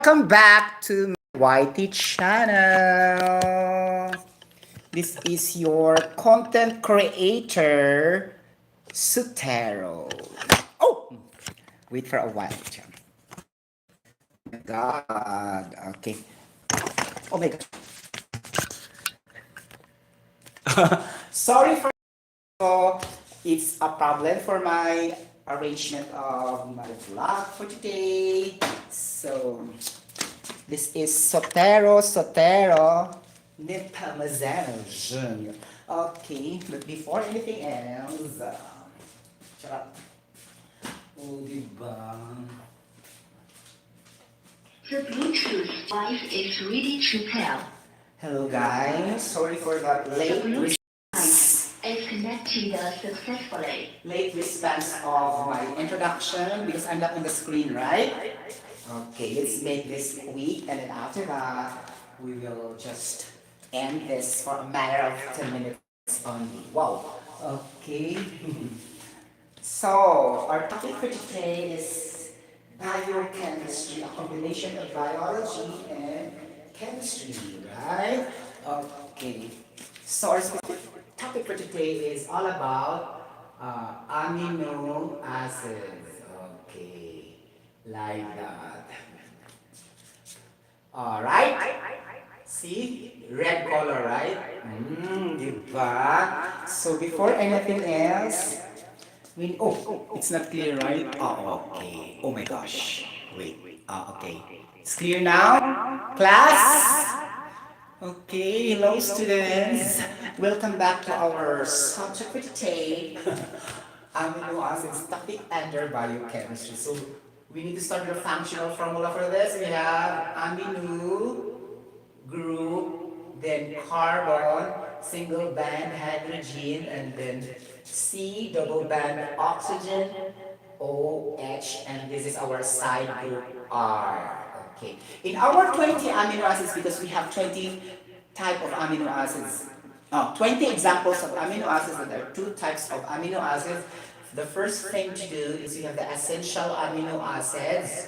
Welcome back to my YT channel. This is your content creator, Sutero. Oh, wait for a while. Oh my god. Okay. Oh my god. Sorry for it's a problem for my arrangement of my vlog for today. So this is Sotero Nepamazano Jr. Okay, but before anything else, shut up. Oh, diba? The Bluetooth device is ready to pair. Hello guys, sorry for that late response. Is connected successfully. Late response of my introduction because I'm not on the screen, right? Okay, let's make this quick and then after that we will just end this for a matter of 10 minutes only. Wow. Okay. So, our topic for today is biochemistry, a combination of biology and chemistry, right? Okay. So, our specific topic for today is all about amino acids. Okay. Like that. Alright? See? Red color, right? Diba? So before anything else, it's not clear, right? Oh, okay. Oh my gosh. Wait. Okay. It's clear now? Class? Okay, hello students. Welcome back to our subject for today. Amino acids topic under biochemistry. So we need to start with a functional formula for this. We have amino group, then carbon, single band hydrogen, and then C, double band oxygen, OH, and this is our side group R. Okay. In our 20 amino acids, because we have 20 type of amino acids, 20 examples of amino acids, and there are two types of amino acids. The first thing to do is we have the essential amino acids.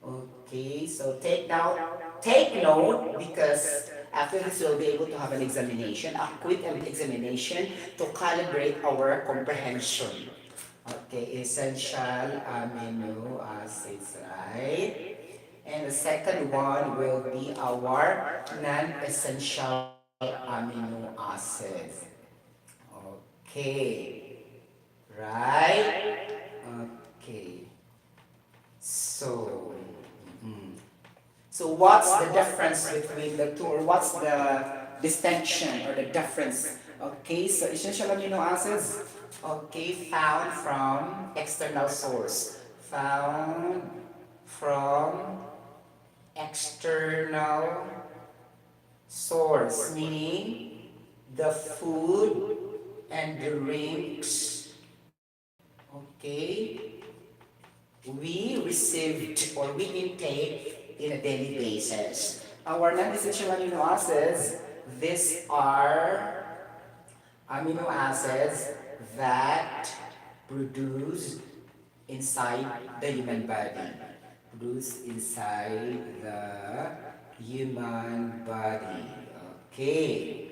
Okay, so take note because after this we'll be able to have an examination, a quick examination to calibrate our comprehension. Okay, essential amino acids, right? And the second one will be our non-essential amino acids. Okay, right? Okay. So, so what's the difference between the two, or what's the distinction or the difference? Okay, so essential amino acids, okay, found from external source, found from external source, meaning the food and drinks, okay, we received or we intake in a daily basis. Our non-essential amino acids, these are amino acids that produce inside the human body. Produce inside the human body. Okay.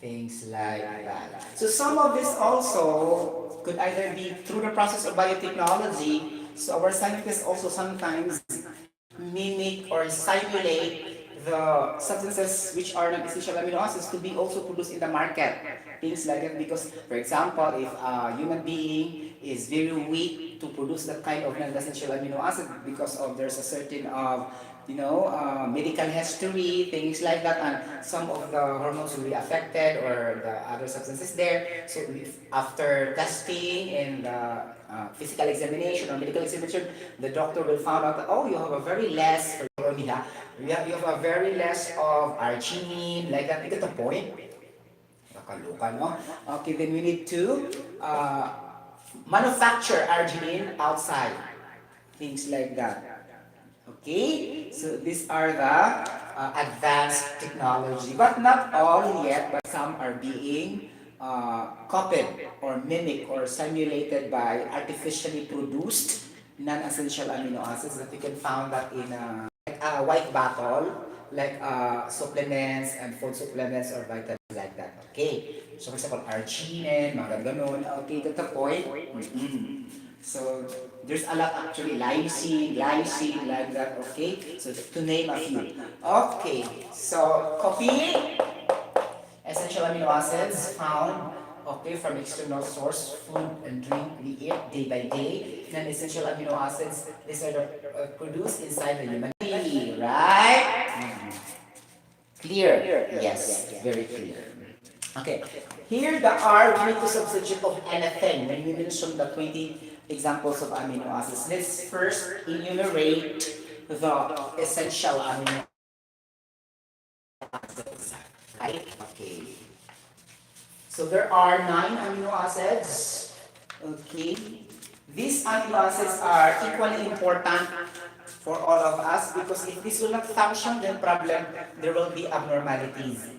Things like that. So some of this also could either be through the process of biotechnology. So our scientists also sometimes mimic or simulate the substances which are non-essential amino acids to be also produced in the market. Things like that because, for example, if a human being is very weak to produce that kind of non-essential amino acid because of there's a certain of medical history, things like that, and some of the hormones will be affected or the other substances there. So if after testing and the physical examination or medical examination, the doctor will find out that, oh, you have a very less, you have a very less of arginine, like that. You get the point? Nakaloka, no? Okay, then we need to manufacture arginine outside. Things like that. Okay, so these are the advanced technology, but not all yet, but some are being copied or mimicked or simulated by artificially produced non-essential amino acids that you can find that in a white bottle, like supplements and food supplements or vitamins like that. Okay. So for example, arginine, mga ganun. Okay, that's the point. Mm-mm. So there's a lot actually, lysine, like that. Okay. So to name a few. Okay. So coffee, essential amino acids found, okay, from external source, food and drink we eat day by day. Non-essential amino acids, these are produced inside the human body, right? Clear? Yes, very clear. Okay, here the R, we need to substitute of anything. When we mention the 20 examples of amino acids, let's first enumerate the essential amino acids. Right? Okay. So there are 9 amino acids. Okay. These amino acids are equally important for all of us because if this will not function, then problem, there will be abnormalities.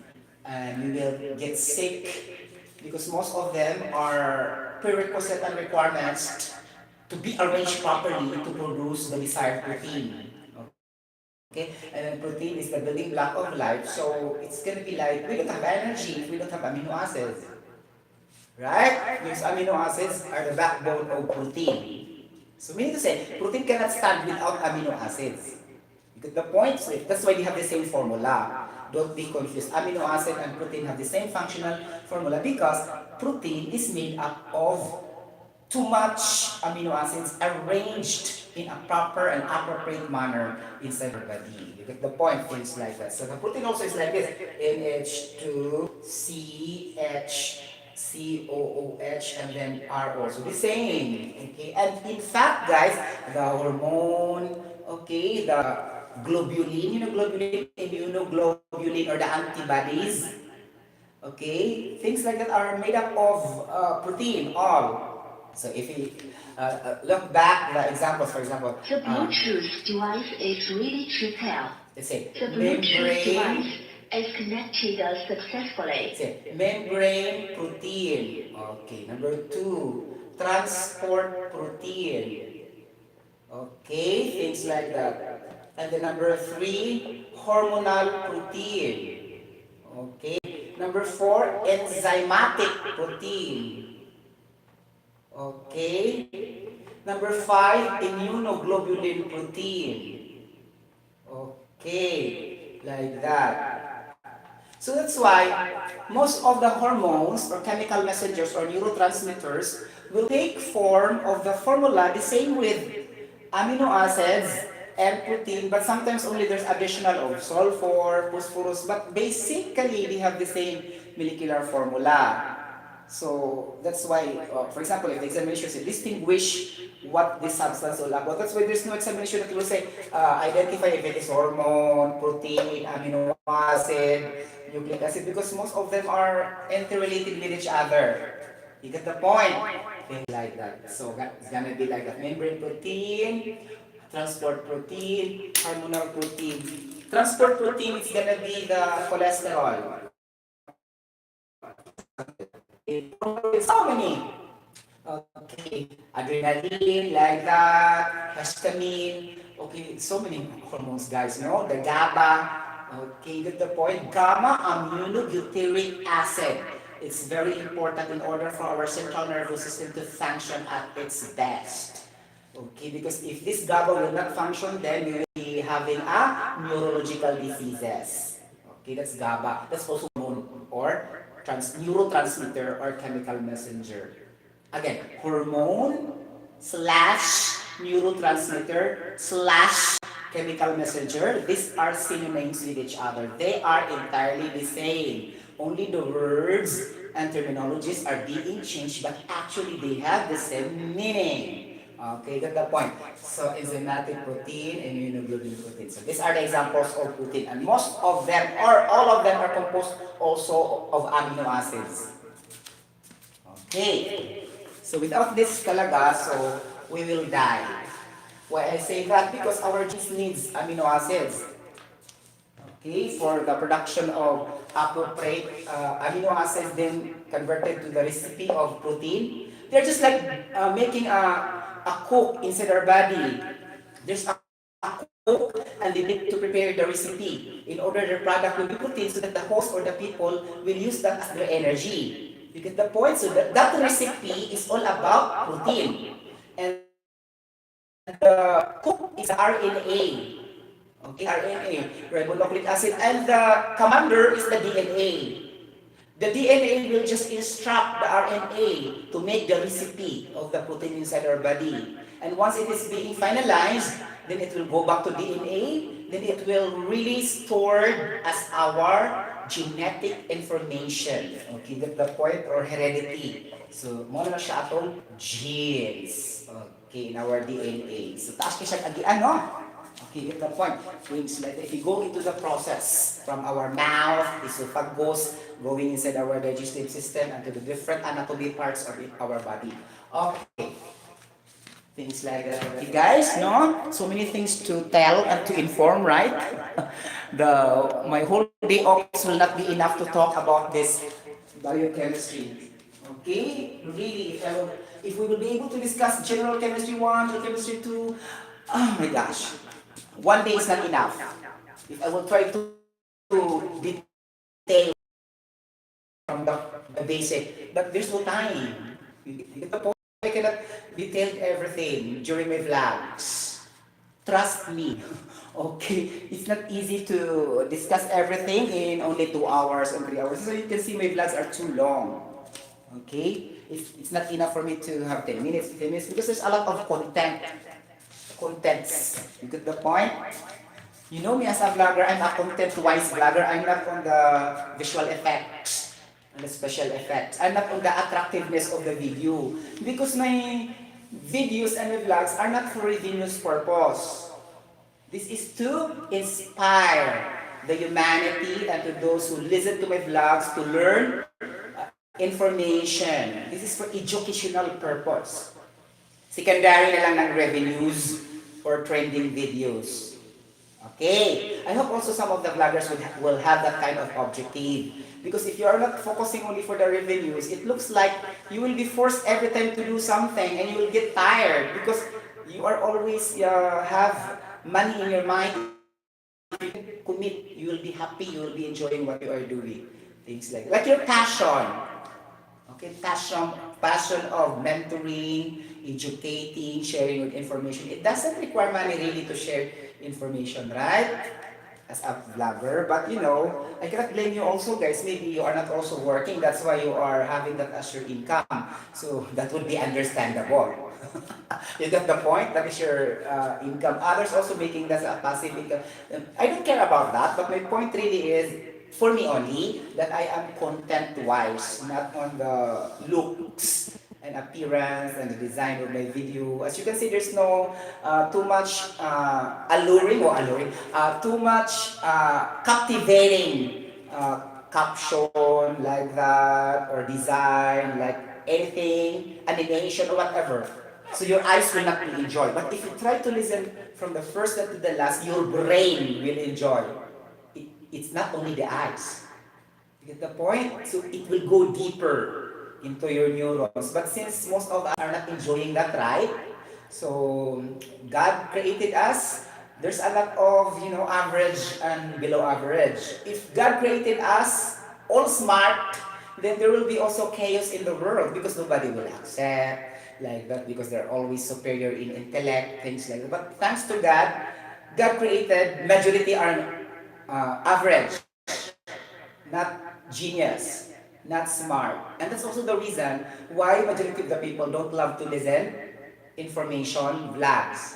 And we will get sick because most of them are prerequisite and requirements to be arranged properly to produce the desired protein. Okay, and then protein is the building block of life, so it's gonna be like we don't have energy if we don't have amino acids, right? Because amino acids are the backbone of protein. So meaning to say, protein cannot stand without amino acids. You get the point? So that's why they have the same formula. Don't be confused. Amino acid and protein have the same functional formula because protein is made up of too much amino acids arranged in a proper and appropriate manner inside our body. You get the point? Things like that. So the protein also is like this: NH2, CH, and then R also the same. Okay, and in fact, guys, the hormone, okay, the globulin, immunoglobulin or the antibodies, okay, things like that are made up of protein, all. So if we look back the examples, for example, The Bluetooth device is ready to pair. let's say The Bluetooth membrane, device is connected successfully. let's say membrane protein. Okay, number 2, transport protein. Okay, things like that. And then number 3, hormonal protein. Okay. Number 4, enzymatic protein. Okay. Number 5, immunoglobulin protein. Okay. Like that. So that's why most of the hormones or chemical messengers or neurotransmitters will take form of the formula the same with amino acids and protein, but sometimes only there's additional of sulfur, phosphorus, but basically they have the same molecular formula. So that's why, for example, if the examination says distinguish what this substance will about, that's why there's no examination that will say identify if it is hormone, protein, amino acid, nucleic acid, because most of them are interrelated with each other. You get the point? Things like that. So it's gonna be like that. Membrane protein, transport protein, hormonal protein. Transport protein is gonna be the cholesterol. So many. Okay, adrenaline, like that, histamine. Okay, so many hormones, guys. No, the GABA. Okay, get the point. Gamma aminobutyric acid. It's very important in order for our central nervous system to function at its best. Okay, because if this GABA will not function, then we will be having a neurological diseases. Okay, that's GABA. That's also hormone or neurotransmitter or chemical messenger. Again, hormone slash neurotransmitter slash chemical messenger. These are synonyms with each other. They are entirely the same. Only the words and terminologies are being changed, but actually they have the same meaning. Okay, got the point. So enzymatic protein and immunoglobulin protein. So these are the examples of protein, and most of them or all of them are composed also of amino acids. Okay. So without this talaga, so we will die. Why I say that? Because our genes needs amino acids. Okay, for the production of appropriate amino acids then converted to the recipe of protein. They're just like making a a cook inside our body. There's a cook, and they need to prepare the recipe in order the product will be protein so that the host or the people will use that as their energy. You get the point? So that recipe is all about protein. And the cook is RNA. Okay, RNA, ribonucleic acid, and the commander is the DNA. The DNA will just instruct the RNA to make the recipe of the protein inside our body. And once it is being finalized, then it will go back to DNA, then it will really stored as our genetic information. Okay, get the point, or heredity. So, mo na siya atong genes. Okay, in our DNA. So, taas siya agian, no? Okay, get the point. Means like if you go into the process from our mouth, esophagus, going inside our digestive system and to the different anatomy parts of our body. Okay, things like that. Okay, guys, no? So many things to tell and to inform, right? My whole day office will not be enough to talk about this biochemistry. Okay? Really, if we will be able to discuss general chemistry 1, general chemistry 2, oh my gosh. One day is not enough. If I will try to detail from the basic, but there's no time. You get the point? I cannot detail everything during my vlogs. Trust me. Okay, it's not easy to discuss everything in only 2 hours and 3 hours. So you can see my vlogs are too long. Okay, it's not enough for me to have 10 minutes, 15 minutes because there's a lot of contents. You get the point? You know me as a vlogger, I'm a content-wise vlogger. I'm not on the visual effects and the special effects. I'm not on the attractiveness of the video. Because my videos and my vlogs are not for revenue's purpose. This is to inspire the humanity and to those who listen to my vlogs to learn information. This is for educational purpose. Secondary na lang ng revenues or trending videos. Okay. I hope also some of the vloggers will have that kind of objective. Because if you are not focusing only for the revenues, it looks like you will be forced every time to do something and you will get tired because you are always have money in your mind. If you commit, you will be happy, you will be enjoying what you are doing. Things like your passion. Okay, passion of mentoring, educating, sharing with information. It doesn't require money really to share information, right? As a vlogger, but I cannot blame you also, guys. Maybe you are not also working. That's why you are having that as your income. So that would be understandable. You got the point? That is your income. Others also making that a passive income. I don't care about that, but my point really is for me only, that I am content-wise, not on the looks and appearance and the design of my video. As you can see, there's no too much too much captivating caption like that or design like anything, animation or whatever. So your eyes will not really enjoy. But if you try to listen from the first to the last, your brain will enjoy. It's not only the eyes. You get the point? So it will go deeper into your neurons. But since most of us are not enjoying that, right? So God created us. There's a lot of, average and below average. If God created us all smart, then there will be also chaos in the world because nobody will accept like that because they're always superior in intellect, things like that. But thanks to God, God created majority are average, not genius, not smart. And that's also the reason why majority of the people don't love to listen information vlogs.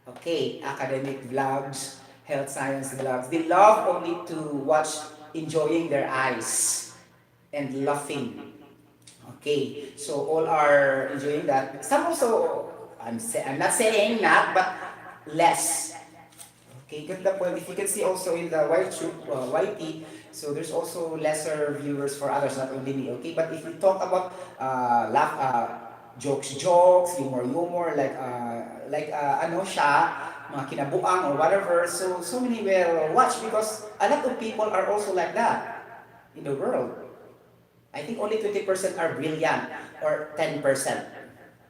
Okay, academic vlogs, health science vlogs. They love only to watch enjoying their eyes and laughing. Okay, so all are enjoying that. Some also, I'm not saying not, but less. Okay, get the point. If you can see also in the YT, so there's also lesser viewers for others, not only me. Okay, but if we talk about jokes, humor, ano siya, mga kinabuang or whatever. So many will watch because a lot of people are also like that in the world. I think only 20% are brilliant or 10%.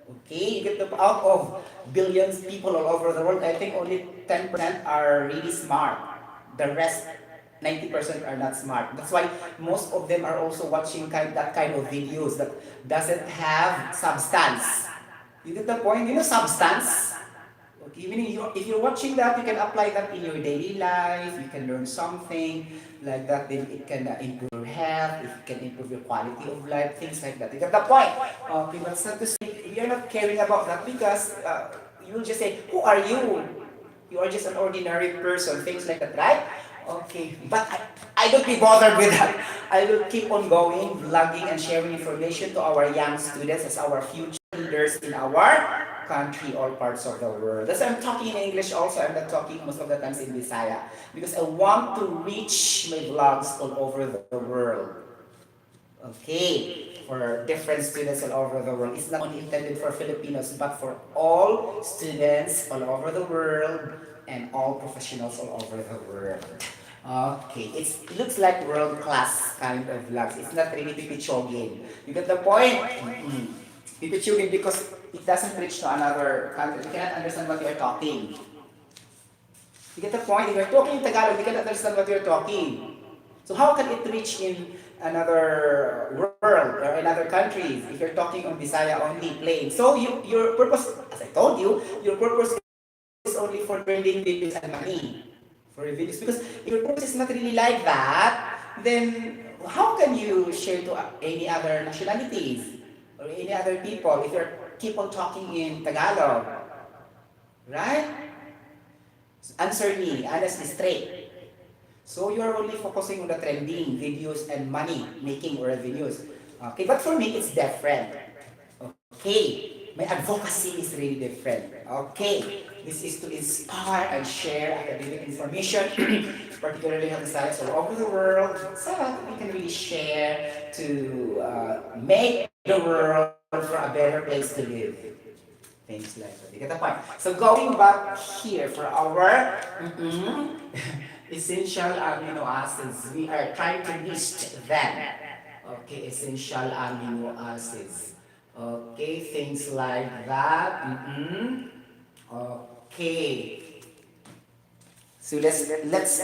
Okay, you get the out of billions people all over the world, I think only 10% are really smart. The rest 90% are not smart. That's why most of them are also watching that kind of videos that doesn't have substance. You get the point? You know substance? Okay, even if you're watching that, you can apply that in your daily life. You can learn something like that. Then it can improve your health. It can improve your quality of life. Things like that. You get the point? Okay, but it's not to say we are not caring about that because you will just say, "Who are you? You are just an ordinary person." Things like that, right? Okay, but I don't be bothered with that. I will keep on going, vlogging and sharing information to our young students as our future leaders in our country or parts of the world. That's why I'm talking in English also. I'm not talking most of the times in Bisaya because I want to reach my vlogs all over the world. Okay, for different students all over the world. It's not only intended for Filipinos, but for all students all over the world and all professionals all over the world. Okay, it looks like world-class kind of vlogs. It's not really pipichogin. You get the point? Mm-hmm. Pipichogin because it doesn't reach to another country. You cannot understand what you're talking. You get the point? If you're talking in Tagalog, you cannot understand what you're talking. So how can it reach in another world or in other countries if you're talking on Bisaya only plain? So your purpose, as I told you, your purpose is only for trending videos and money for your videos. Because if your purpose is not really like that, then how can you share to any other nationalities or any other people if you're keep on talking in Tagalog, right? Answer me honestly, straight. So you are only focusing on the trending videos and money making or revenues. Okay, but for me it's different. Okay, my advocacy is really different. Okay, this is to inspire and share academic information, particularly health science all over the world, so that we can really share to make the world for a better place to live. Things like that. You get the point? So going back here for our essential amino acids, we are trying to list them. Okay, essential amino acids. Okay, things like that. Okay. So let's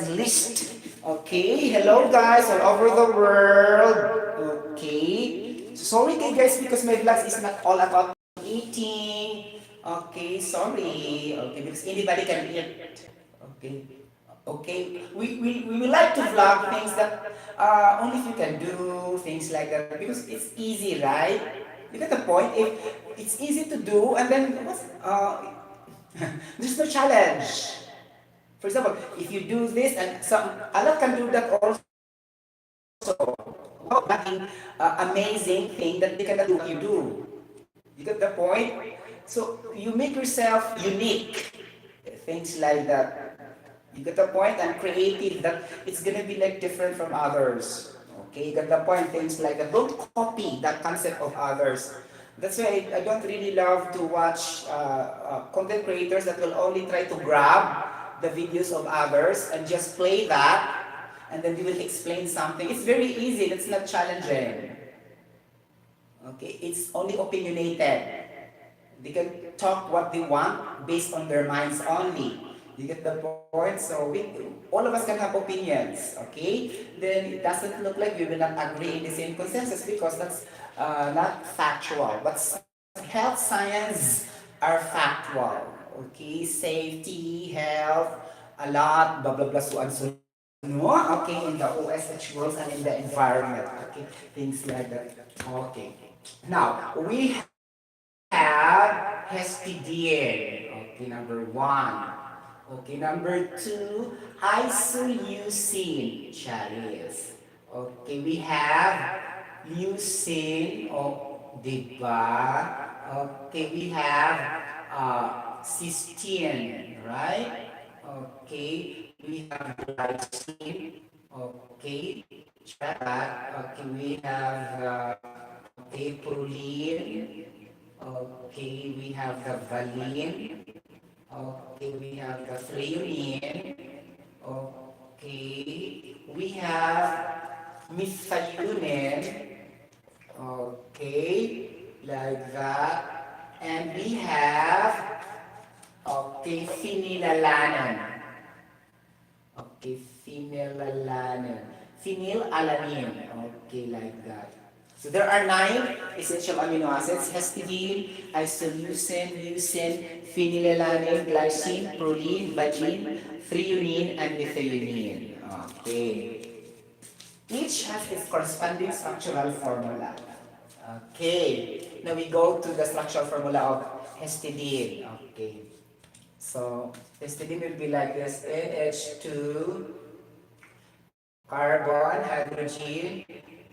list. Okay, hello guys all over the world. Okay. So sorry guys because my vlogs is not all about eating. Okay, sorry. Okay, because anybody can eat. Okay. Okay, we would like to vlog things that only you can do, things like that, because it's easy, right? You get the point? If it's easy to do, and then there's no challenge. For example, if you do this, and some Allah can do that also. Nothing amazing thing that they cannot do what you do. You get the point? So you make yourself unique. Things like that. You get the point? And creative that it's gonna be like different from others. Okay, you get the point? Things like that. Don't copy that concept of others. That's why I don't really love to watch content creators that will only try to grab the videos of others and just play that and then they will explain something. It's very easy, it's not challenging. Okay, it's only opinionated. They can talk what they want based on their minds only. You get the point? So all of us can have opinions, okay? Then it doesn't look like we will not agree in the same consensus because that's not factual. But health science are factual, okay? Safety, health, a lot, blah, blah, blah, so and so. No, okay, in the OSH world and in the environment, okay? Things like that. Okay. Now, we have histidine. Okay, number one. Okay, number two, isoleucine, Charis. Okay, we have leucine, diba? Okay, we have cysteine, right? Okay, we have glycine. Okay, check that. Okay, we have okay, proline. Okay, we have the valine. Okay, we have the threonine. Okay, we have methionine. Okay, like that. And we have, okay, phenylalanin. Okay, phenylalanin. Phenylalanine. Okay, like that. So there are 9 essential amino acids: histidine, isoleucine, leucine, phenylalanine, glycine, proline, valine, threonine, and methionine. Okay. Each has its corresponding structural formula. Okay. Now we go to the structural formula of histidine. Okay. So histidine will be like this: NH2, carbon, hydrogen,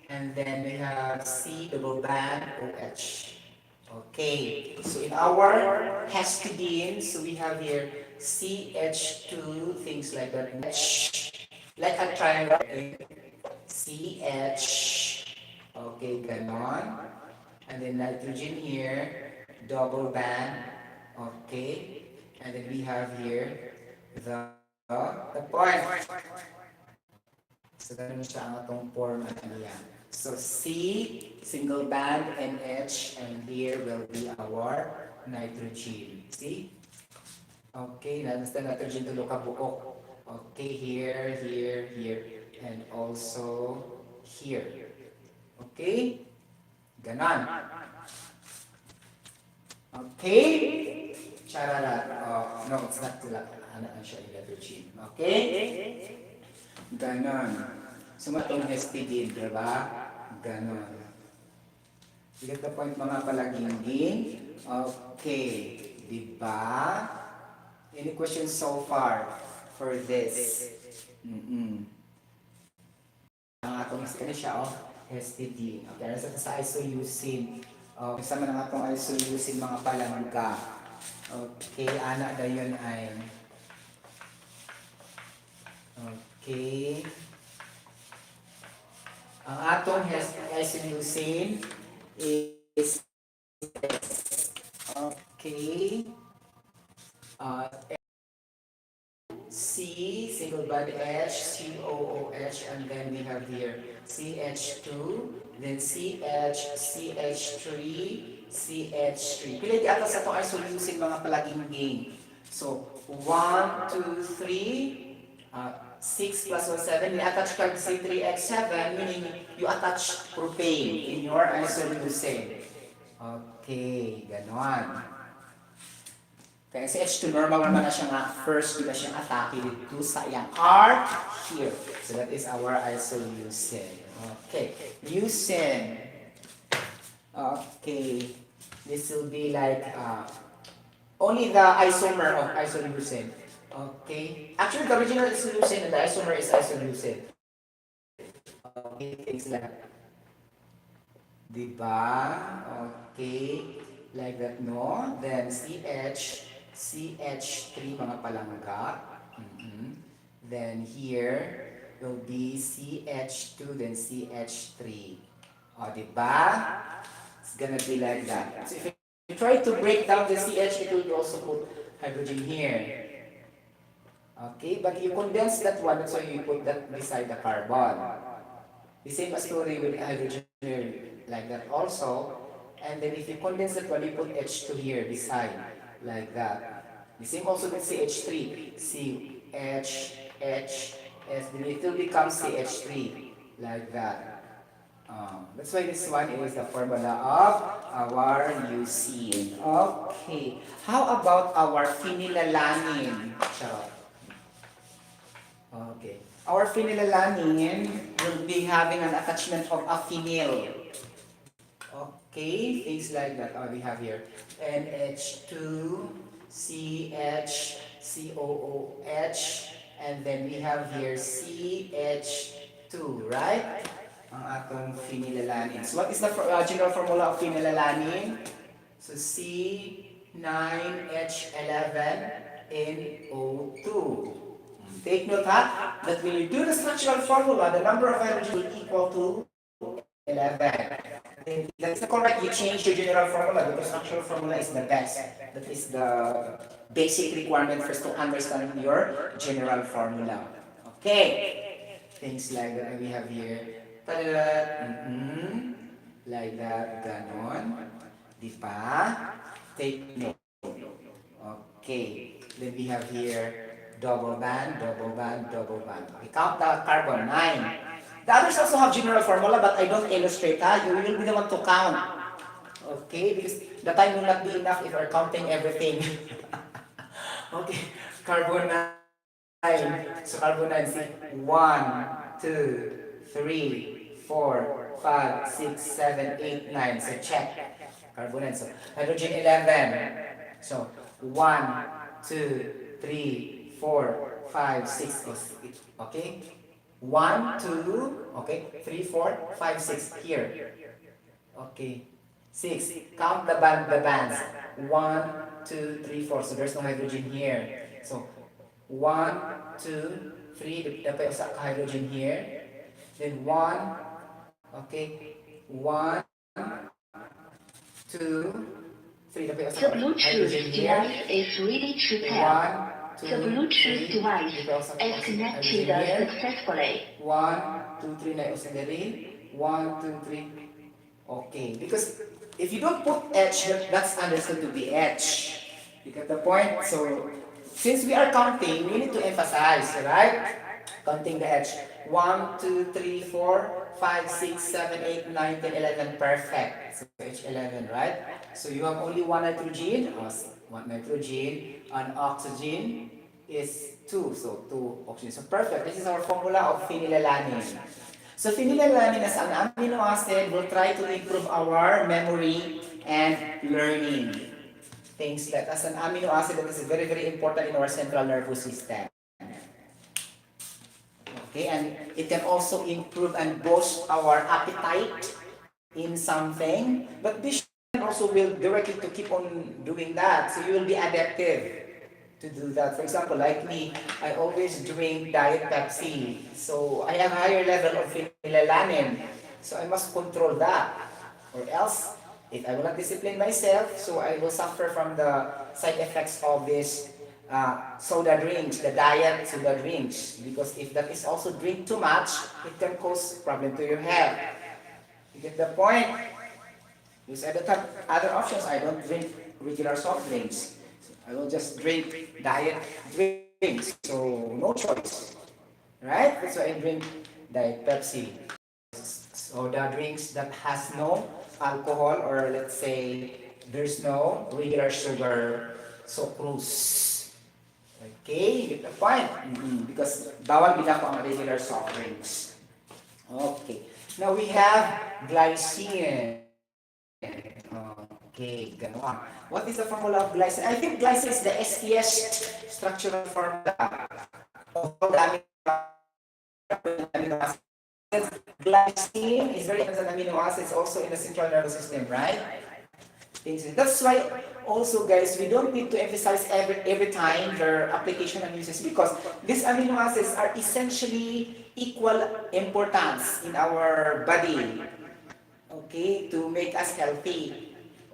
and then we have C double band OH. Okay, so in our histidine, so we have here CH2, things like that, H, like a triangle, CH, okay, ganon, and then nitrogen here, double band, okay, and then we have here the point. So ganun siya ang atong format niya. So C, single band, NH, and here will be our nitrogen. See? Okay, that's the nitrogen tulo ka buok. Okay, here, here, here, and also here. Okay? Ganon. Okay? Chararat. Oh, no, it's not tula. Ano siya yung nitrogen. Okay? Ganon. Sumatong histidine, diba? Ganon. You get the point, mga palagingging? Okay. Diba? Any questions so far for this? Ang atong ano siya, histidine. Okay, nasa sa isoleucine. Kasama ng atong isoleucine, mga palangga. Okay, anak na yun ay... Okay. Ang atong isoleucine is okay. C, single bond H, COOH, and then we have here CH2, then CH, CH3, CH3. Pili di atas atong isoleucine, mga palagingging. So, 1, 2, 3, 6 plus 1, 7. You attach card C3H7, meaning you attach propane in your isoleucine. Okay, ganon. Kaya si H2 normal naman na siya nga first, di ba siyang atake dito sa iyang R here. So that is our isoleucine. Okay, leucine. Okay, this will be like only the isomer of isoleucine. Okay, actually the original is leucine and the isomer is isoleucine. Okay, things like diba? Okay, like that, no? Then CH3, mga palangga. Then here will be CH2, then CH3. O, diba? It's gonna be like that. So if you try to break down the CH, it will also put hydrogen here. Okay, but you condense that one, so you put that beside the carbon. The same story with hydrogen here, like that also. And then if you condense that one, you put H2 here beside, like that. The same also with CH3. CH, H, S, then it will become CH3, like that. That's why this one is the formula of our leucine. Okay. How about our phenylalanine? Okay. Our phenylalanine will be having an attachment of a phenyl. Okay, things like that. We have here NH2, CH, COOH, and then we have here CH2, right? Ang atong phenylalanine. So what is the general formula of phenylalanine? So C9H11NO2. Take note, ha, that when you do the structural formula, the number of hydrogen will equal to 11. And that's correct. You change your general formula because structural formula is the best. That is the basic requirement first to understand your general formula. Okay. Things like that we have here. Like that, ganon. Di ba? take note. Okay, then we have here double band, double band, double band. We count the carbon, 9. The others also have general formula, but I don't illustrate. You will be the one to count. Okay, because the time will not be enough if we're counting everything. Okay, carbon 9. So carbon 9, see, 1, 2, 3, 4, 5, 6, 7, 8, 9. So check. Carbon 9. So hydrogen 11. So 1, 2, 3, 4, 5, 6. Okay? 1, 2, okay? 3, 4, 5, 6 here. Okay. 6. Count the bands. 1, 2, 3, 4. So there's no hydrogen here. So 1, 2, 3. Dapat usa ka hydrogen here. Then 1, okay. 1, 2, 3. Dapat usa The ka Bluetooth hydrogen here. device is ready to pair. 1, 2, The Bluetooth 3. device Dapat usa ka is hydrogen connected here. successfully. 1, 2, 3 na usa diri. 1, 2, 3. Okay, because if you don't put H, that's understood to be H. You get the point? So, since we are counting, we need to emphasize, right? Counting the H. 1, 2, 3, 4, 5, 6, 7, 8, 9, 10, 11. Perfect. So, H11, right? So, you have only one nitrogen. One nitrogen. And oxygen is 2. So, 2 oxygen. So, perfect. This is our formula of phenylalanine. So phenylalanine as an amino acid will try to improve our memory and learning. Things like as an amino acid that is very, very important in our central nervous system. Okay, and it can also improve and boost our appetite in something. But this also will directly to keep on doing that. So you will be adaptive to do that. For example, like me, I always drink Diet Pepsi. So I have a higher level of phenylalanine. So I must control that. Or else, if I will not discipline myself, so I will suffer from the side effects of this soda drinks, the diet soda drinks. Because if that is also drink too much, it can cause problem to your health. You get the point? Because I don't have other options. I don't drink regular soft drinks. I will just drink diet drinks. So no choice. Right? That's why I drink Diet Pepsi. Soda drinks that has no alcohol or let's say there's no regular sugar sucrose. Okay, you get the point? Because bawal bilang po ang regular soft drinks. Okay. Now we have glycine. Okay, ganon. What is the formula of glycine? I think glycine is the SES structural formula of all the amino acids. Glycine is very important as an amino acids also in the central nervous system, right? That's why also guys, we don't need to emphasize every time their application and uses because these amino acids are essentially equal importance in our body. Okay, to make us healthy.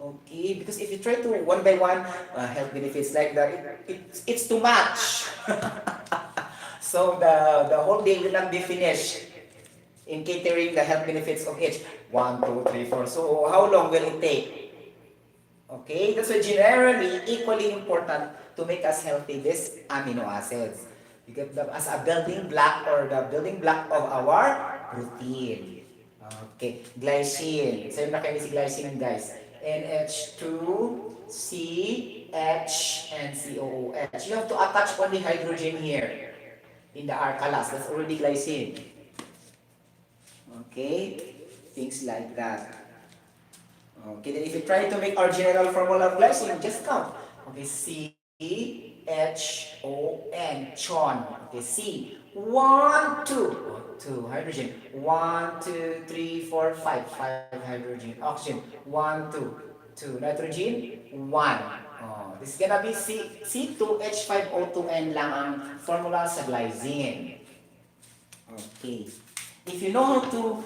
Okay, because if you try to one by one health benefits like that, it's too much. So the whole day will not be finished in catering the health benefits of each. 1, 2, 3, 4. So how long will it take? Okay, that's why generally equally important to make us healthy, these amino acids. Because as a building block or the building block of our routine. Okay, glycine. Sa'yo na kayo si glycine guys. NH2, CH, and COOH. You have to attach only hydrogen here in the alkalas. That's already glycine. Okay, things like that. Okay, then if you try to make our general formula of glycine, just count. Okay, CHON, chon. Okay, C. 1, 2. Oh, 2 hydrogen. 1, 2, 3, 4, 5. 5 hydrogen. Oxygen. 1, 2. 2 nitrogen. 1. Oh, this is gonna be C2H5O2N lang ang formula sa glycine. Okay. If you know how to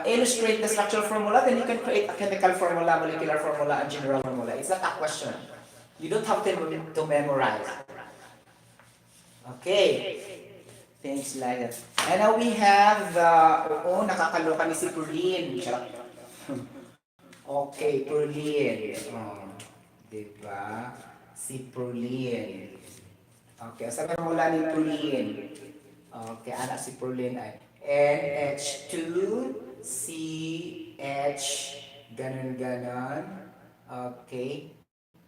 illustrate the structural formula, then you can create a chemical formula, molecular formula, and general formula. It's not a question. You don't have to memorize. Okay. Things like that. And now we have the, nakakaloka ni si Purlin. Okay, Purlin. Diba? Si proline. Okay, sabi mo mula ni proline. Okay, anak si proline ay NH2CH ganon. Okay.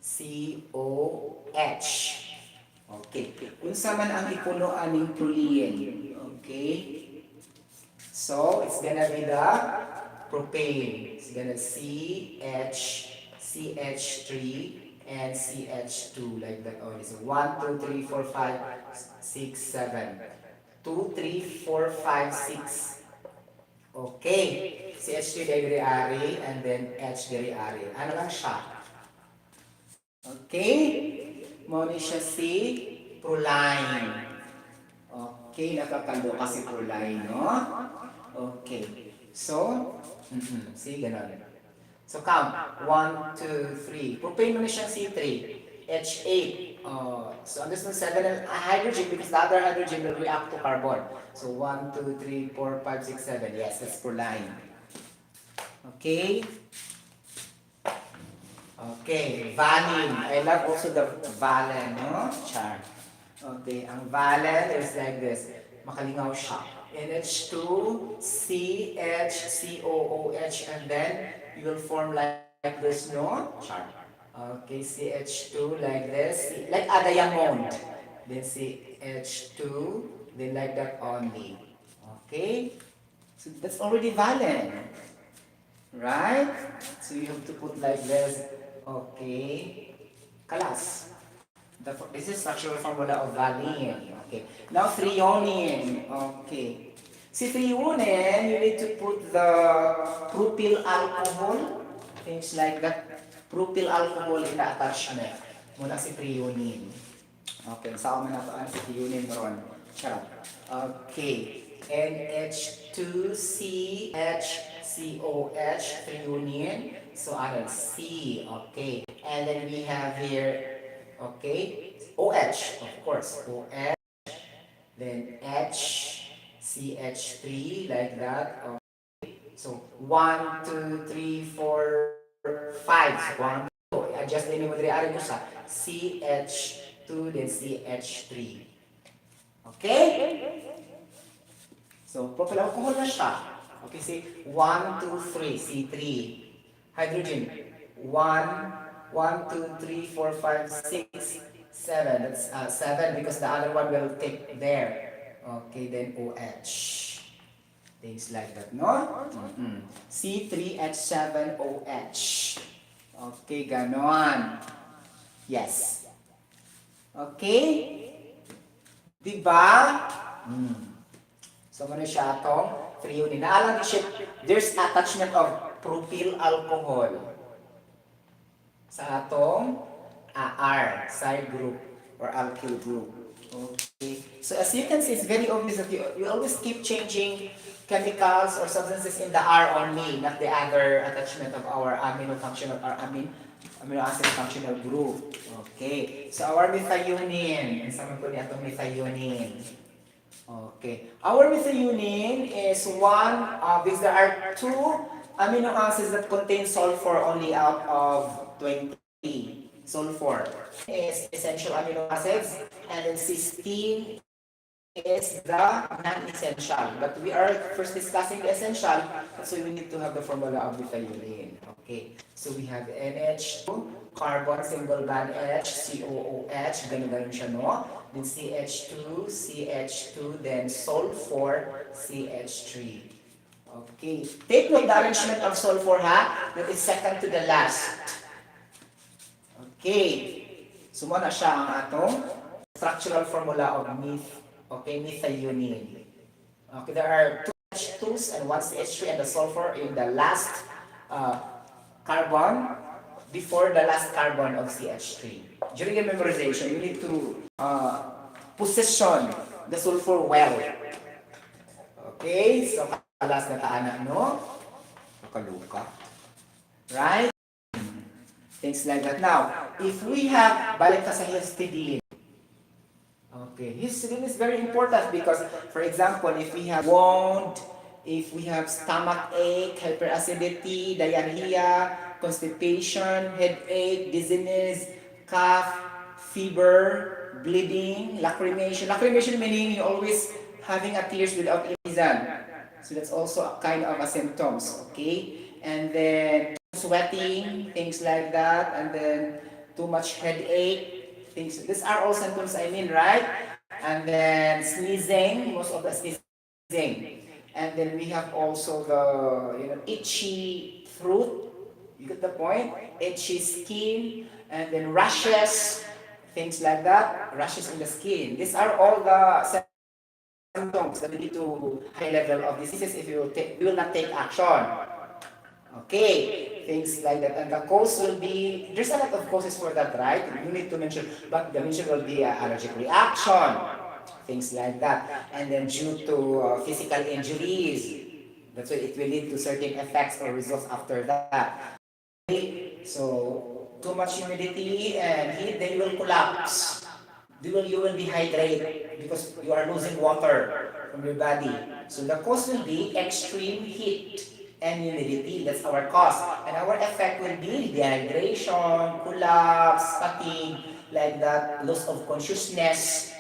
COH. Okay. Unsa man ang ipunoan ng proline? Okay. So, it's gonna be the propane. It's gonna CH3 and CH2 like that only. So 1, 2, 3, 4, 5, 6, 7. 2, 3, 4, 5, 6. Okay. CH3 dari ari and then H dari ari. Ano lang siya? Okay? Mo ni siya si proline. Okay, nakakalo kasi proline, no? Okay. So, see, ganun. So, count. 1, 2, 3. Propane mo na siyang C3. H8. So, this is 7 hydrogen because the other hydrogen will react to carbon. So, 1, 2, 3, 4, 5, 6, 7. Yes, that's proline. Okay? Okay, valine. I love also the valen, no? Char. Okay, ang valen is like this. Makalingaw siya. NH2, CH, and then you will form like this, no? Char. Okay, CH2 like this. Like a diamond. Then CH2, then like that only. Okay? So that's already valen. Right? So you have to put like this. Okay. Kalas. This is structural formula of valine. Okay. Now threonine. Okay. Si threonine, you need to put the propyl alcohol. Things like that. Propyl alcohol in the attachment. Muna si threonine. Okay. Saan man nato ang si threonine ron? Charot. Okay. NH2CHCOH, threonine. So ano, C, okay. And then we have here, okay, OH, of course, OH. Then H, CH3, like that. Okay. So 1, 2, 3, 4, 5. So 1, 2. Adjust din mo diri mo sa CH2, then CH3. Okay? So, propyl alcohol na siya. Okay, say 1, 2, 3, C3. Hydrogen. 1, 1, 2, 3, 4, 5, 6, 7. That's 7 because the other one will take there. Okay, then OH. Things like that, no? C3H7OH. Okay, ganon. Yes. Okay? Diba? So, ano siya itong threonine? Naalang siya, there's attachment of propyl alcohol sa atong R, side group or alkyl group. Okay. So, as you can see, it's very obvious that you always keep changing chemicals or substances in the R only, not the other attachment of our amino functional or amino acid functional group. Okay. So, our methionine, sama po niya itong methionine. Okay. Our methionine is one because there are two amino acids that contain sulfur only out of 20. Sulfur is essential amino acids, and then cysteine is the non-essential. But we are first discussing the essential, so we need to have the formula of methionine. Okay. So we have NH2, carbon, single bond H, COOH, ganun siya, no? Then CH2, then sulfur, CH3. Okay. Take note the arrangement of sulfur, ha? That is second to the last. Okay. Sumuna siya ang atong structural formula of methionine. Okay, there are two H2s and one CH3 and the sulfur in the last carbon before the last carbon of CH3. During the memorization, you need to position the sulfur well. Okay, so kalas na taana, no? Makaluka. Right? Things like that. Now, if we have, balik ka sa histidine. Okay, histidine is very important because, for example, if we have wound, if we have stomach ache, hyperacidity, diarrhea, constipation, headache, dizziness, cough, fever, bleeding, lacrimation. Lacrimation meaning you always having a tears without any reason. So that's also a kind of a symptoms, okay? And then sweating, things like that, and then too much headache, things. These are all symptoms I mean, right? And then sneezing, most of the sneezing. And then we have also the itchy throat. You get the point? Itchy skin, and then rashes, things like that. Rashes in the skin. These are all the symptoms that will lead to high level of diseases if we will not take action. Okay, things like that. And the cause will be, there's a lot of causes for that, right? You need to mention, but the mention will be allergic reaction, things like that. And then due to physical injuries, that's why it will lead to certain effects or results after that. So, too much humidity and heat, they will collapse. You will dehydrate because you are losing water from your body. So the cause will be extreme heat and humidity. That's our cause. And our effect will be dehydration, collapse, fatigue, like that, loss of consciousness.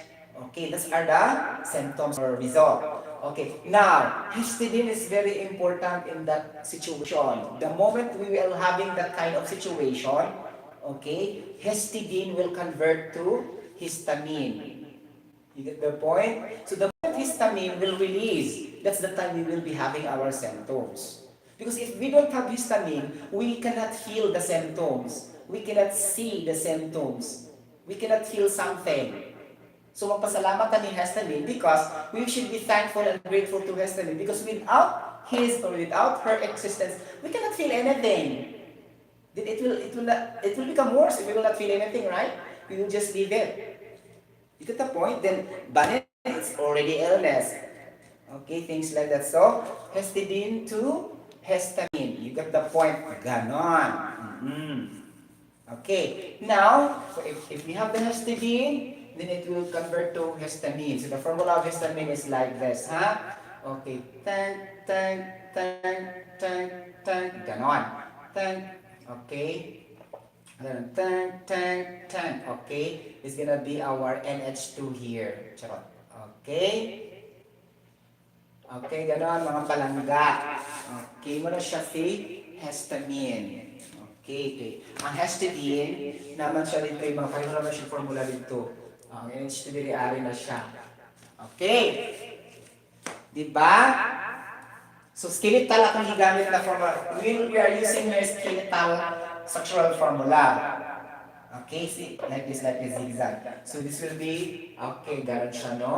Okay, those are the symptoms or result. Okay, now, histidine is very important in that situation. The moment we will having that kind of situation, okay, histidine will convert to histamine. You get the point? So the moment histamine will release, that's the time we will be having our symptoms. Because if we don't have histamine, we cannot feel the symptoms. We cannot see the symptoms. We cannot feel something. So magpasalamat tayo ni histamine because we should be thankful and grateful to histamine because without his or without her existence, we cannot feel anything. Then it will become worse if we will not feel anything, right? We will just leave it. You get the point? Then banin is already illness. Okay, things like that. So histidine to histamine. You get the point? Ganon. Mm-hmm. Okay, now, so if we have the histidine, then it will convert to histamine. So the formula of histamine is like this, huh? Okay, tank, tank, tank, tank, tank, ganon. Tank, okay. Then tank, tank, tank, okay. It's gonna be our NH2 here. Charot. Okay. Okay, ganon, mga palangga. Okay, mo na siya si histamine. Okay, okay. Ang histidine, naman siya dito yung mga kailangan naman siya formula dito. Ang NH2 ari na siya. Okay. Diba? So, skeletal akong higamit na formula. We are using your skeletal structural formula. Okay, see, like this zigzag. So this will be, okay, ganon siya, no?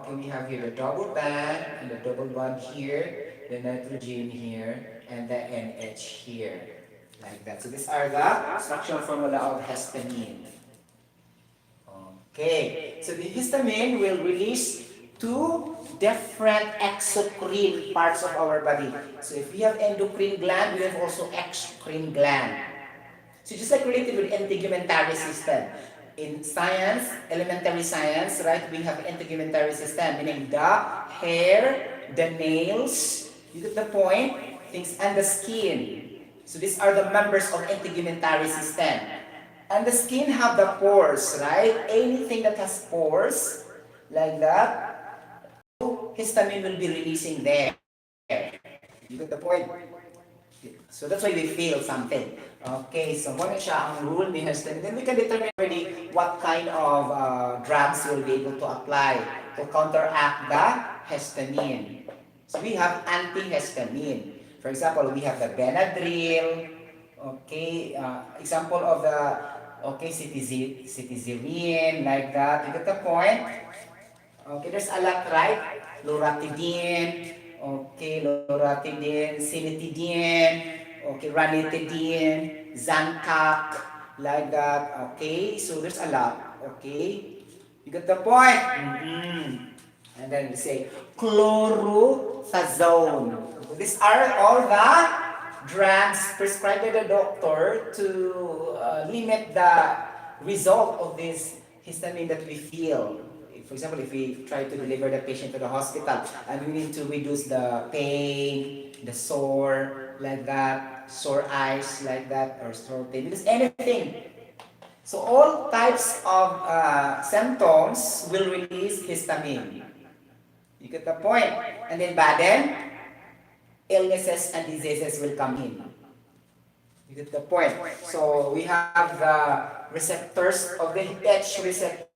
Okay, we have here the double band and the double bond here, the nitrogen here, and the NH here. Like that. So these are the structural formula of histamine. Okay, so the histamine will release two different exocrine parts of our body. So if we have endocrine gland, we have also exocrine gland. So just like related with integumentary system. In science, elementary science, right, we have integumentary system, meaning the hair, the nails, you get the point, things, and the skin. So these are the members of integumentary system. And the skin have the pores, right? Anything that has pores, like that, histamine will be releasing there. You get the point? So that's why we feel something. Okay, so what siya ang rule ni histamine. Then we can determine already what kind of drugs we'll be able to apply to counteract the histamine. So we have antihistamine. For example, we have the Benadryl. Okay, example of the cetirizine, like that. You get the point? Okay, there's a lot, right? Loratadine, okay, loratadine, sinitidine, okay, ranitidine, Zantac, like that, okay? So there's a lot, okay? You get the point? Mm-hmm. And then we say chlorothiazole. These are all the drugs prescribed by the doctor to limit the result of this histamine that we feel. For example, if we try to deliver the patient to the hospital and we need to reduce the pain, the sore, like that, sore eyes like that, or sore tail, because anything. So all types of symptoms will release histamine. You get the point? And then illnesses and diseases will come in. You get the point? So we have the receptors of the H receptors.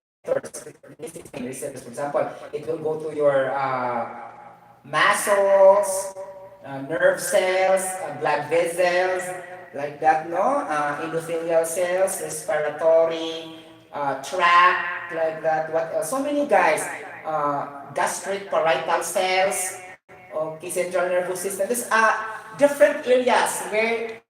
This is main receptors. For example, it will go to your muscles, nerve cells, blood vessels, like that, no? Endothelial cells, respiratory tract, like that. What else? So many guys. Gastric parietal cells, okay, central nervous system. There's different areas where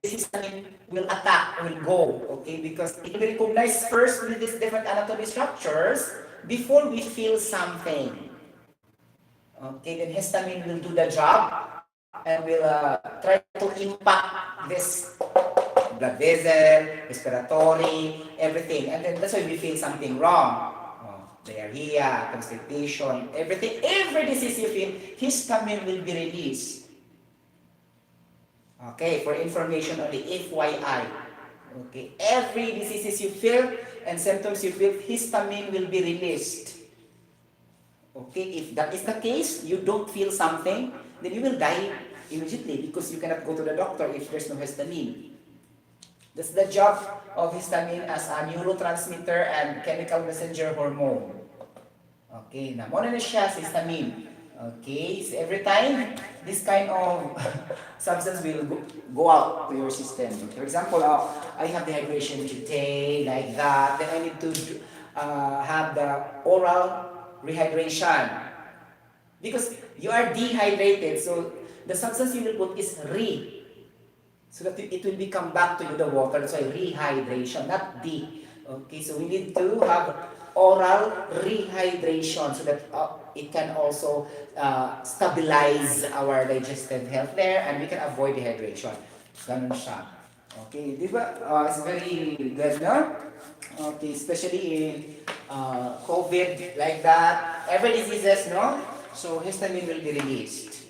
this histamine will attack, will go, okay, because it will recognize first with these different anatomy structures before we feel something. Okay, then histamine will do the job and will try to impact this blood vessel, respiratory, everything. And then that's why we feel something wrong. Diarrhea, constipation, everything, every disease you feel, histamine will be released. Okay, for information only, FYI. Okay, every diseases you feel and symptoms you feel, histamine will be released. Okay, if that is the case, you don't feel something, then you will die immediately because you cannot go to the doctor if there's no histamine. That's the job of histamine as a neurotransmitter and chemical messenger hormone. Okay, na muna na siya sa histamine. Okay, so every time this kind of substance will go out to your system. For example, I have dehydration today, like that. Then I need to have the oral rehydration because you are dehydrated. So the substance you will put is re, so that it will become back to you the water. That's why rehydration, not de. Okay, so we need to have oral rehydration so that it can also stabilize our digestive health there and we can avoid dehydration. Ganun siya. Okay, di ba? It's very good, no? Okay, especially in COVID, like that. Every diseases, no? So histamine will be released.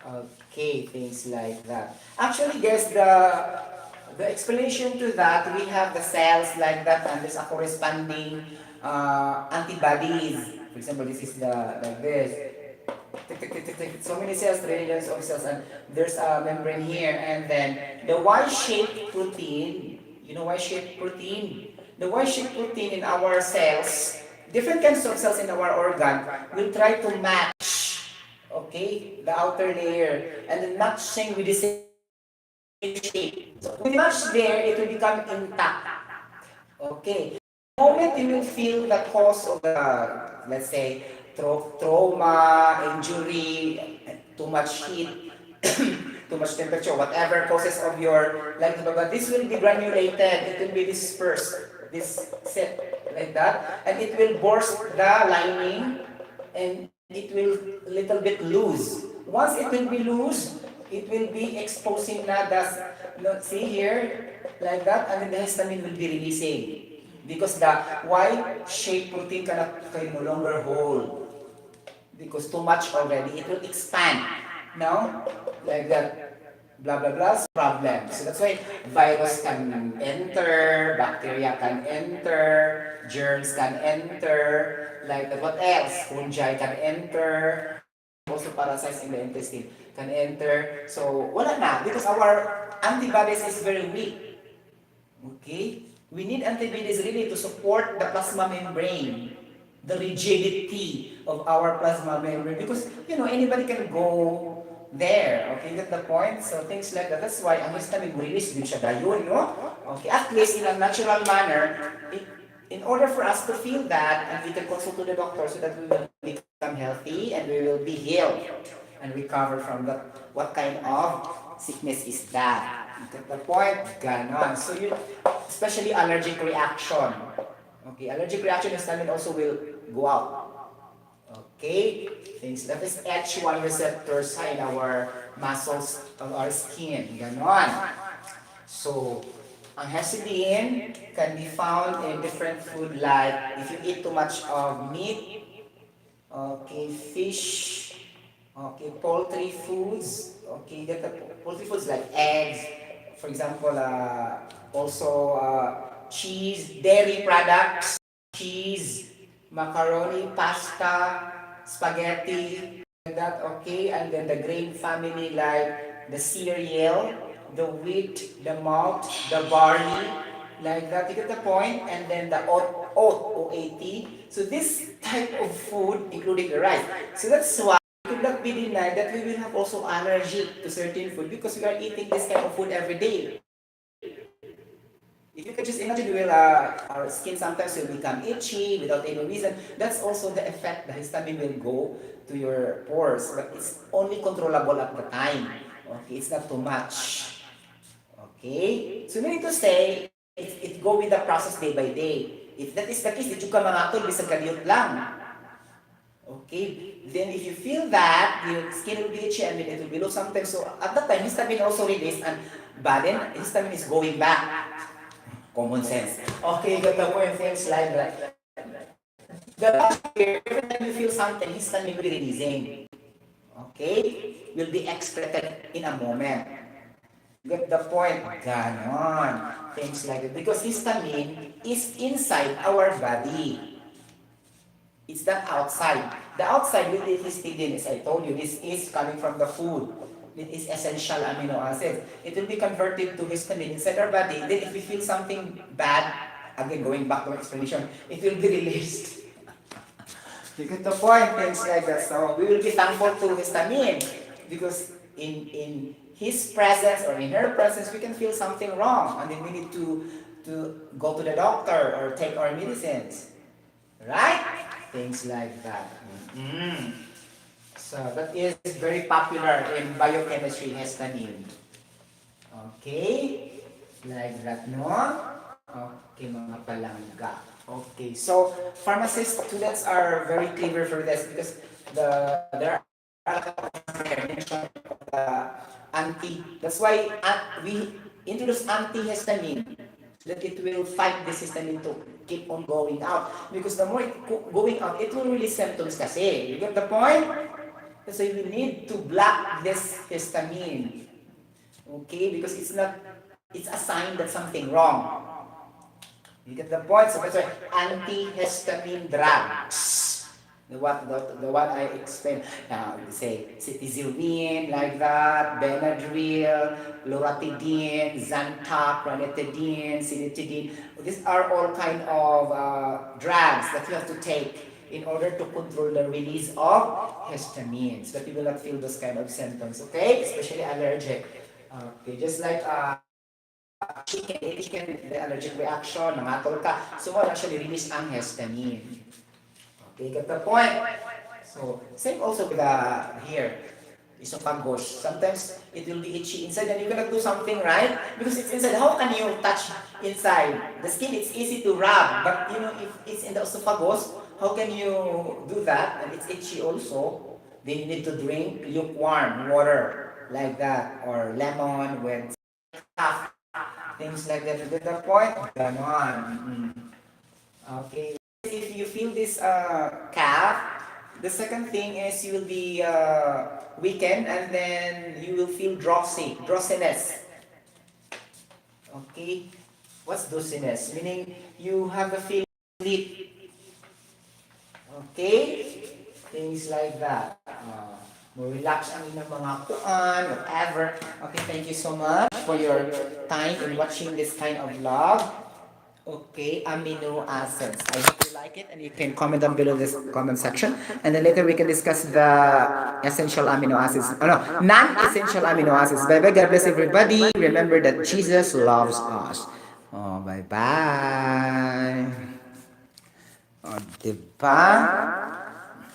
Okay, things like that. Actually, guys, the explanation to that, we have the cells like that, and there's a corresponding antibodies. For example, this is the like this. Tick, tick, tick, tick, tick. So many cells, trillions of cells, and there's a membrane here, and then the Y-shaped protein. You know Y-shaped protein? The Y-shaped protein in our cells, different kinds of cells in our organ, will try to match, okay, the outer layer, and then matching with the same shape. So when you match there, it will become intact. Okay. The moment you will feel the cause of the, let's say, trauma, injury, too much heat, too much temperature, whatever causes of your, like, this will be granulated, it will be dispersed, this set, like that, and it will burst the lining, and it will little bit loose. Once it will be loose, it will be exposing na the, see here, like that, and then the histamine will be releasing. Because the Y-shaped protein can no longer hold. Because too much already, it will expand. No? Like that. Blah, blah, blah. Problem. So that's why virus can enter, bacteria can enter, germs can enter, like that. What else? Fungi can enter. Also parasites in the intestine can enter. So wala na. Because our antibodies is very weak. Okay? We need antibodies really to support the plasma membrane, the rigidity of our plasma membrane. Because, anybody can go there. Okay, get the point? So things like that. That's why ang histamine release din siya dayon, no? Okay, at least in a natural manner, in order for us to feel that, and we can consult to the doctor so that we will become healthy and we will be healed and recover from that. What kind of sickness is that? Get the point? Ganon. So especially allergic reaction. Okay, allergic reaction histamine also will go out. Okay, things that is H1 receptors in our muscles of our skin. Ganon. So, ang histamine can be found in different food like if you eat too much of meat, okay, fish, Okay, poultry foods. Okay, get the poultry foods like eggs, for example, also cheese, dairy products, cheese, macaroni, pasta, spaghetti, like that. Okay, and then the grain family like the cereal, the wheat, the malt, the barley, like that. You get the point? And then the OAT. So this type of food, including the rice. So that's why it could not be denied that we will have also allergy to certain food because we are eating this kind of food every day. If you can just imagine, our skin sometimes will become itchy without any reason. That's also the effect. The histamine will go to your pores, but it's only controllable at the time. Okay, it's not too much. Okay? So meaning to say, it go with the process day by day. If that is the case, di ka mangatol, bisag kadiyot lang. Okay? Then if you feel that, your skin will be itchy and it will be low sometimes. So at that time, histamine also released and then histamine is going back. Common sense. Okay, got the point, things like that. The last year, every time you feel something, histamine will be releasing. Okay? Will be excreted in a moment. Get the point? Ganon. Things like that. Because histamine is inside our body. It's not outside. The outside with the histidine, as I told you, this is coming from the food. It is essential amino acids. It will be converted to histamine inside our body. Then if we feel something bad, again going back to my explanation, it will be released. You get the point, things like that. So we will be thankful to histamine because in his presence or in her presence, we can feel something wrong, and then we need to go to the doctor or take our medicines, right? Things like that. Mhm. So that is very popular in biochemistry, histamine. Okay, like that, no? Okay, mga palangga. Okay, so pharmacist students are very clever for this because there are a lot of mention of the anti. That's why we introduce antihistamine so that it will fight the histamine to keep on going out. Because the more it going out, it will release symptoms kasi. You get the point? So you need to block this histamine. Okay, because it's a sign that something wrong. You get the point? So that's why antihistamine drugs. The what I explained. Now, say cetirizine, like that, Benadryl, loratadine, Zantac, ranitidine, cilitidine. These are all kind of drugs that you have to take in order to control the release of histamine so that you will not feel those kind of symptoms, okay? Especially allergic. Okay, just like chicken, the allergic reaction, namatol ka. So, wala actually release ang histamine. Okay, get the point? So, same also with here. Esophagus. Sometimes it will be itchy inside and you cannot do something, right? Because it's inside. How can you touch inside? The skin, it's easy to rub. But, if it's in the esophagus, how can you do that? And it's itchy also. Then you need to drink lukewarm water like that. Or lemon with stuff. Things like that. Get the point? Ganon. Okay. If you feel this calf, the second thing is you will be weakened and then you will feel drowsiness. Okay? What's drowsiness? Meaning you have a feeling sleep. Okay? Things like that. More relax ang inyong mga kuan, whatever. Okay, thank you so much for your time in watching this kind of vlog. Okay, amino acids. I hope you like it and you can comment down below this comment section. And then later we can discuss the essential amino acids. Oh no, non-essential amino acids. Bye bye. God bless everybody. Remember that Jesus loves us. Oh, bye bye. Oh, diba?